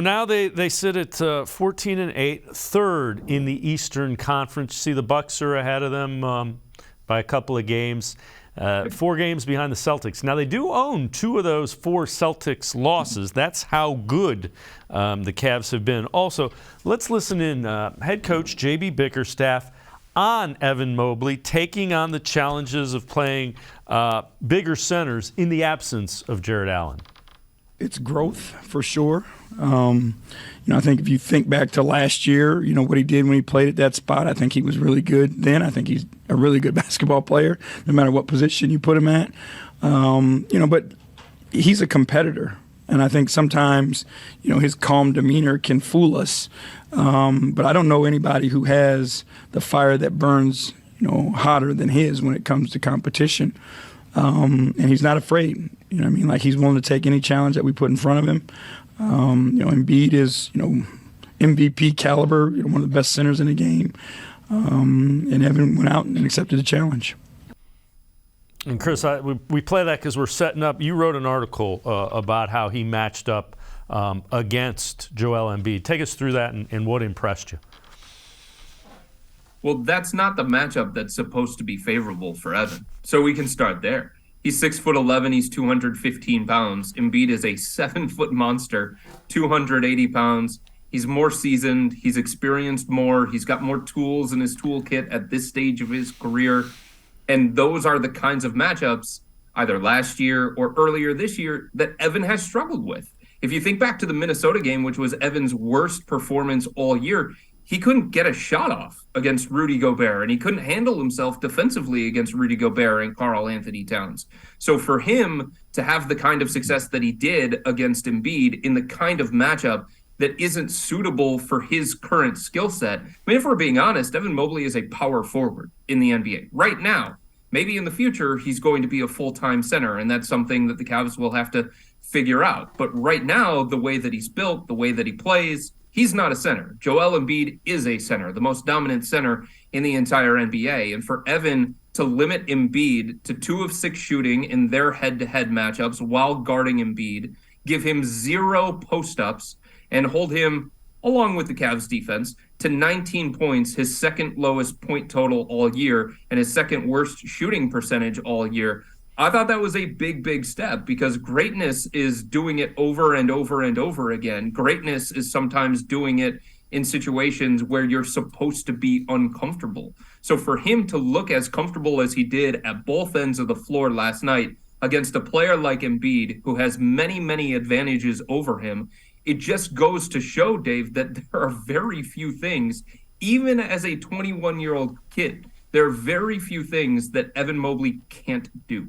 Now they sit at 14-8, third in the Eastern Conference. See, the Bucks are ahead of them by a couple of games. 4 games behind the Celtics. Now, they do own 2 of those 4 Celtics losses. That's how good the Cavs have been. Also, let's listen in head coach J.B. Bickerstaff on Evan Mobley taking on the challenges of playing bigger centers in the absence of Jarrett Allen. It's growth for sure. I think if you think back to last year, what he did when he played at that spot, I think he was really good then. I think he's a really good basketball player, no matter what position you put him at. But he's a competitor. And I think sometimes, his calm demeanor can fool us. But I don't know anybody who has the fire that burns, hotter than his when it comes to competition. And he's not afraid. He's willing to take any challenge that we put in front of him. Embiid is, MVP caliber, one of the best centers in the game. And Evan went out and accepted the challenge. And Chris, we play that because we're setting up. You wrote an article about how he matched up against Joel Embiid. Take us through that and what impressed you. Well, that's not the matchup that's supposed to be favorable for Evan. So we can start there. He's 6'11", he's 215 pounds. Embiid is a 7-foot monster, 280 pounds. He's more seasoned, he's experienced more, he's got more tools in his toolkit at this stage of his career. And those are the kinds of matchups, either last year or earlier this year, that Evan has struggled with. If you think back to the Minnesota game, which was Evan's worst performance all year, he couldn't get a shot off against Rudy Gobert, and he couldn't handle himself defensively against Rudy Gobert and Karl Anthony Towns. So for him to have the kind of success that he did against Embiid in the kind of matchup that isn't suitable for his current skill set, if we're being honest, Evan Mobley is a power forward in the NBA right now. Maybe in the future, he's going to be a full-time center, and that's something that the Cavs will have to figure out. But right now, the way that he's built, the way that he plays, he's not a center. Joel Embiid is a center, the most dominant center in the entire NBA. And for Evan to limit Embiid to 2 of 6 shooting in their head-to-head matchups while guarding Embiid, give him 0 post-ups, and hold him, along with the Cavs defense, to 19 points, his second lowest point total all year, and his second worst shooting percentage all year. I thought that was a big, big step, because greatness is doing it over and over and over again. Greatness is sometimes doing it in situations where you're supposed to be uncomfortable. So for him to look as comfortable as he did at both ends of the floor last night against a player like Embiid, who has many, many advantages over him, it just goes to show, Dave, that there are very few things, even as a 21-year-old kid, there are very few things that Evan Mobley can't do.